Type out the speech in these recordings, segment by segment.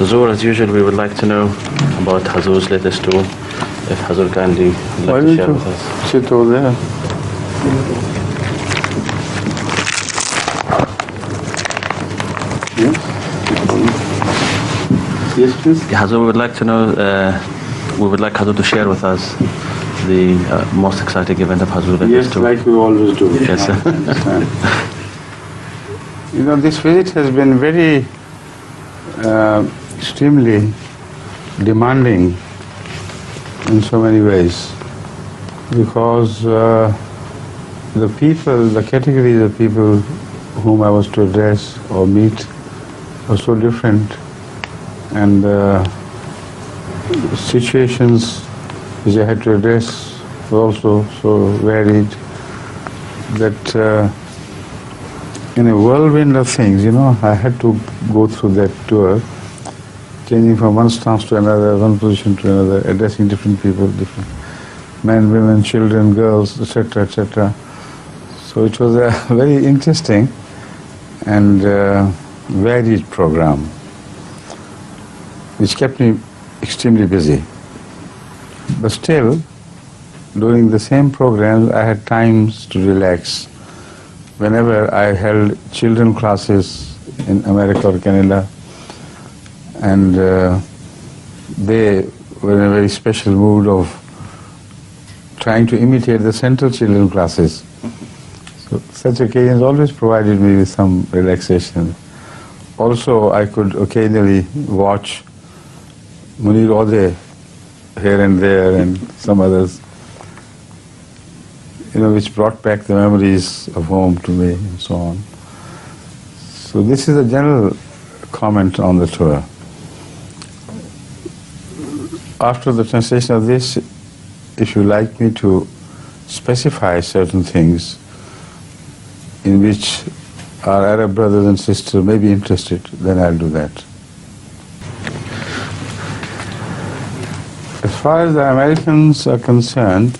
Hazur, as usual, we would like to know about Hazur's latest tool. If Hazur kindly would like to share with us. Sit over there. Yes, please. Hazur, we would like to know, we would like Hazur to share with us the most exciting event of Hazur's latest Yes, tool. like we always do. Yes, sir. You know, this visit has been very extremely demanding in so many ways, because the people, the categories of people whom I was to address or meet were so different, and situations which I had to address were also so varied that in a whirlwind of things, you know, I had to go through that tour, changing from one stance to another, one position to another, addressing different people, different men, women, children, girls, etc., etc. So it was a very interesting and varied program, which kept me extremely busy. But still, during the same programs, I had times to relax. Whenever I held children classes in America or Canada, and they were in a very special mood of trying to imitate the central children classes. So such occasions always provided me with some relaxation. Also, I could occasionally watch Munir Ode here and there and some others, you know, which brought back the memories of home to me and so on. So this is a general comment on the tour. After the translation of this, if you like me to specify certain things in which our Arab brothers and sisters may be interested, then I'll do that. As far as the Americans are concerned,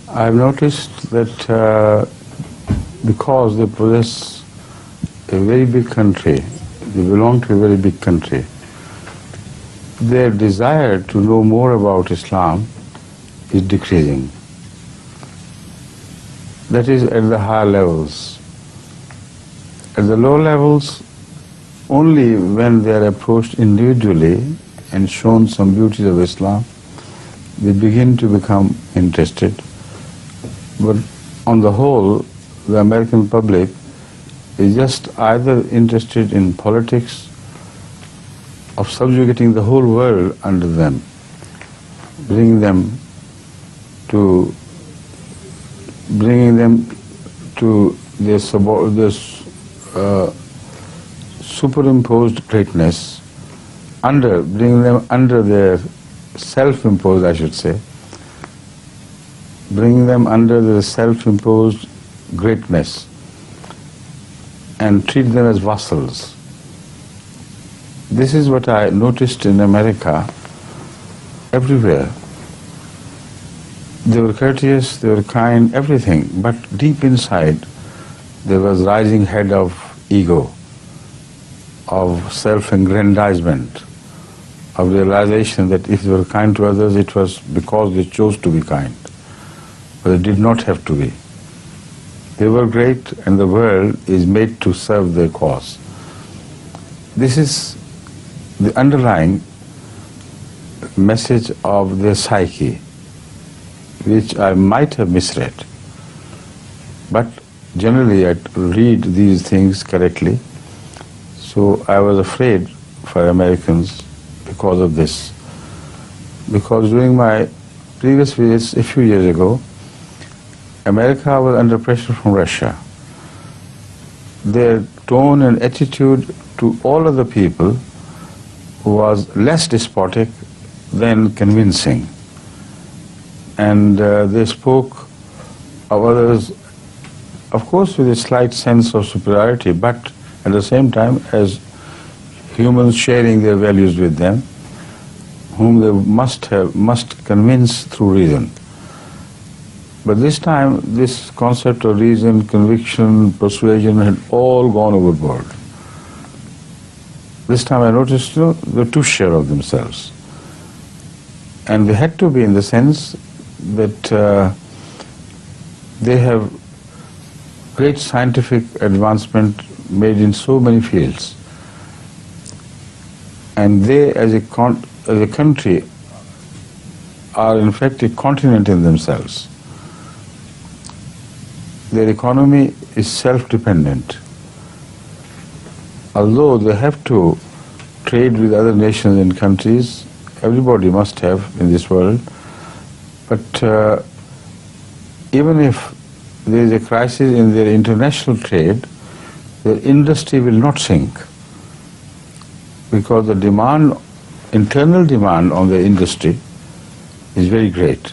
I've noticed that because they possess a very big country, they belong to a very big country, their desire to know more about Islam is decreasing. That is at the higher levels. At the low levels, only when they are approached individually and shown some beauties of Islam, they begin to become interested. But on the whole, the American public is just either interested in politics of subjugating the whole world under them, bringing them to this superimposed greatness, bringing them under their self-imposed, I should say, bringing them under the self-imposed greatness and treat them as vassals. This is what I noticed in America everywhere. They were courteous, they were kind, everything, but deep inside there was rising head of ego, of self-aggrandizement, of realization that if they were kind to others, it was because they chose to be kind. But they did not have to be. They were great, and the world is made to serve their cause. This is the underlying message of their psyche, which I might have misread. But generally I read these things correctly. So I was afraid for Americans because of this. Because during my previous visits a few years ago, America was under pressure from Russia. Their tone and attitude to all other people was less despotic than convincing. And they spoke of others, of course, with a slight sense of superiority, but at the same time as humans sharing their values with them, whom they must convince through reason. But this time, this concept of reason, conviction, persuasion had all gone overboard. this time I noticed, they're too sure of themselves. And they had to be, in the sense that they have great scientific advancement made in so many fields. And they, as a country, are in fact a continent in themselves. Their economy is self-dependent. Although they have to trade with other nations and countries, everybody must have in this world, but even if there is a crisis in their international trade, their industry will not sink, because the demand, internal demand on the industry is very great.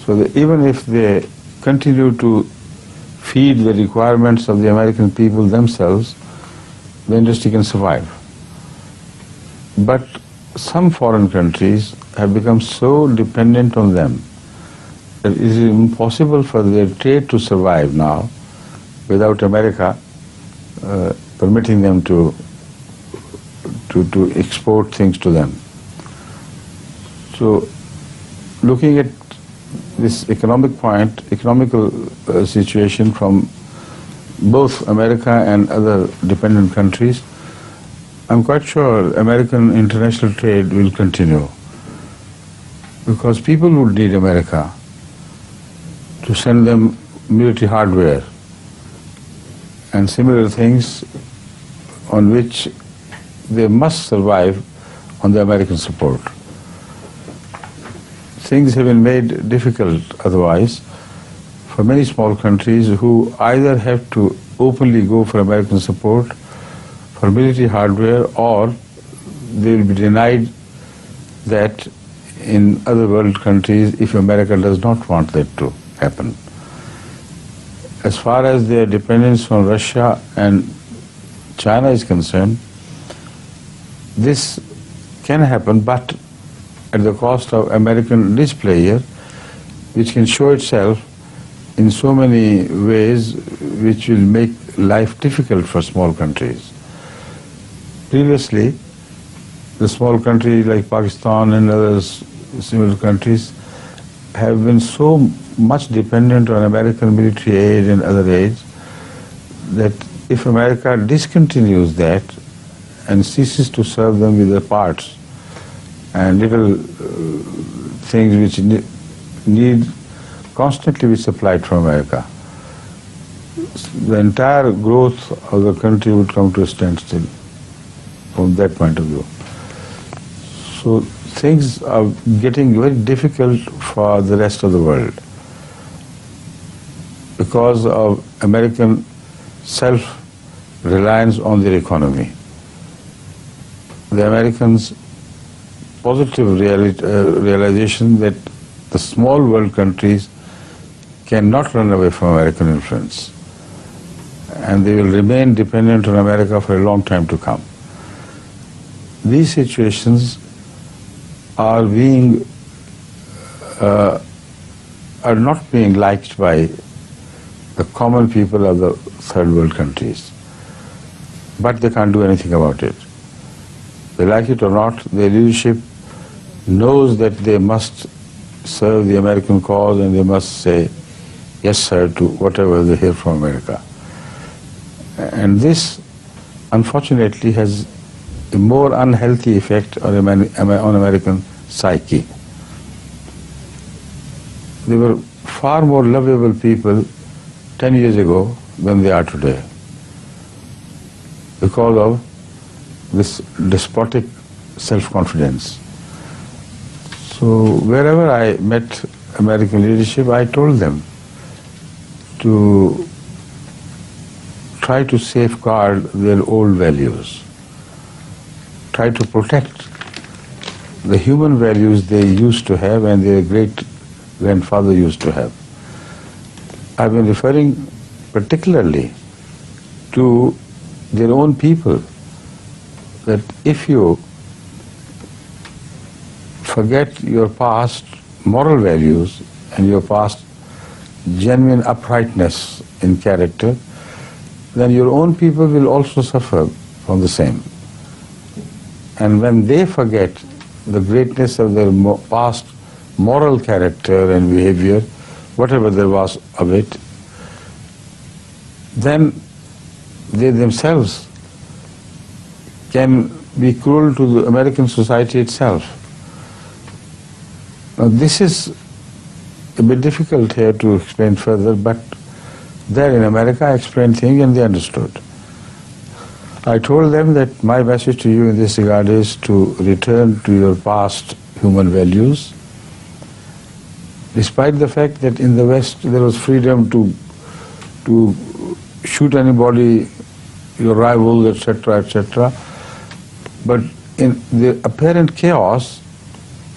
So that even if they continue to feed the requirements of the American people themselves, the industry can survive. But some foreign countries have become so dependent on them that it is impossible for their trade to survive now without America permitting them to export things to them. So, looking at this economical situation from both America and other dependent countries, I'm quite sure American international trade will continue, because people would need America to send them military hardware and similar things on which they must survive on the American support. Things have been made difficult otherwise for many small countries who either have to openly go for American support for military hardware, or they will be denied that in other world countries if America does not want that to happen. As far as their dependence on Russia and China is concerned, this can happen, but at the cost of American display here, which can show itself in so many ways which will make life difficult for small countries. Previously, the small countries like Pakistan and other similar countries have been so much dependent on American military aid and other aids that if America discontinues that and ceases to serve them with the parts and little things which need constantly be supplied from America, the entire growth of the country would come to a standstill from that point of view. So things are getting very difficult for the rest of the world because of American self-reliance on their economy. The Americans' positive realization that the small world countries cannot run away from American influence, and they will remain dependent on America for a long time to come. These situations are not being liked by the common people of the third world countries, but they can't do anything about it. They like it or not, their leadership knows that they must serve the American cause and they must say yes sir to whatever they hear from America. And this unfortunately has a more unhealthy effect on American psyche. They were far more lovable people 10 years ago than they are today because of this despotic self-confidence. So wherever I met American leadership, I told them to try to safeguard their old values, try to protect the human values they used to have and their great-grandfather used to have. I've been referring particularly to their own people, that if you forget your past moral values and your past genuine uprightness in character, then your own people will also suffer from the same. And when they forget the greatness of their past moral character and behavior, whatever there was of it, then they themselves can be cruel to the American society itself. Now this is a bit difficult here to explain further, but there in America I explained things and they understood. I told them that my message to you in this regard is to return to your past human values, despite the fact that in the West there was freedom to shoot anybody, your rivals, etc., etc. But in the apparent chaos,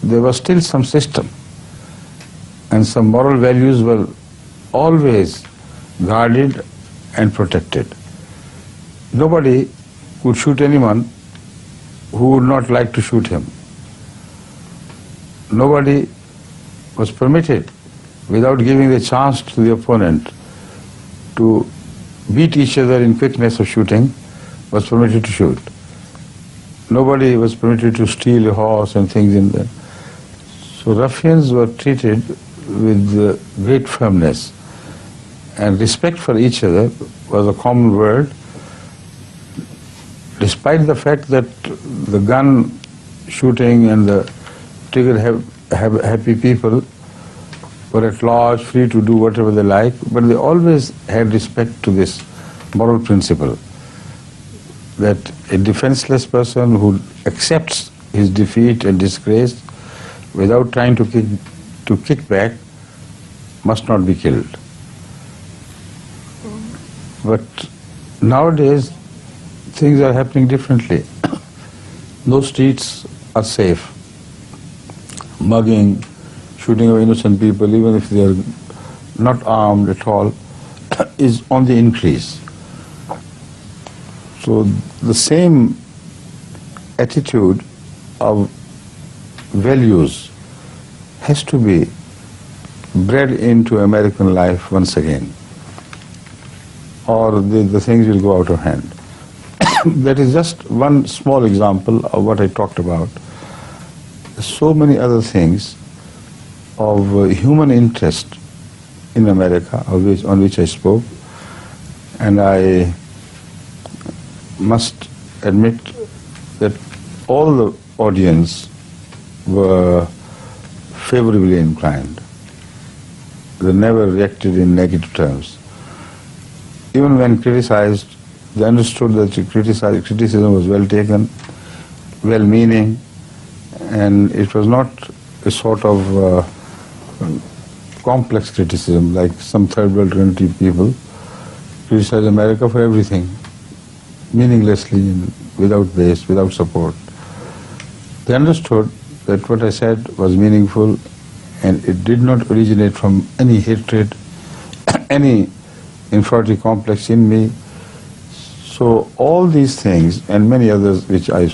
there was still some system, and some moral values were always guarded and protected. Nobody would shoot anyone who would not like to shoot him. Nobody was permitted, without giving the chance to the opponent to beat each other in quickness of shooting, was permitted to shoot. Nobody was permitted to steal a horse and things in there. So ruffians were treated with great firmness, and respect for each other was a common word, despite the fact that the gun shooting and the trigger-happy people were at large, free to do whatever they like, but they always had respect to this moral principle, that a defenseless person who accepts his defeat and disgrace without trying to kick back must not be killed. But nowadays things are happening differently. No streets are safe. Mugging, shooting of innocent people, even if they are not armed at all, is on the increase. So the same attitude of values has to be bred into American life once again, or the things will go out of hand. That is just one small example of what I talked about. So many other things of human interest in America on which I spoke, and I must admit that all the audience were favorably inclined. They never reacted in negative terms. Even when criticized, they understood that criticism was well taken, well-meaning, and it was not a sort of complex criticism like some third world country people criticize America for everything, meaninglessly, and without base, without support. They understood that what I said was meaningful, and it did not originate from any hatred, any inferiority complex in me. So all these things and many others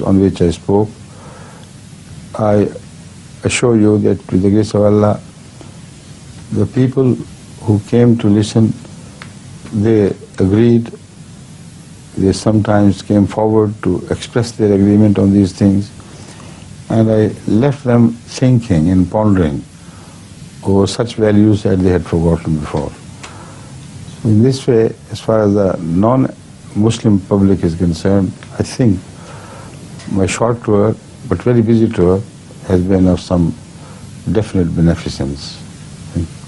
on which I spoke, I assure you that with the grace of Allah, the people who came to listen, they agreed. They sometimes came forward to express their agreement on these things, and I left them thinking and pondering over such values that they had forgotten before. So in this way, as far as the non-Muslim public is concerned, I think my short tour, but very busy tour, has been of some definite beneficence. Thank you.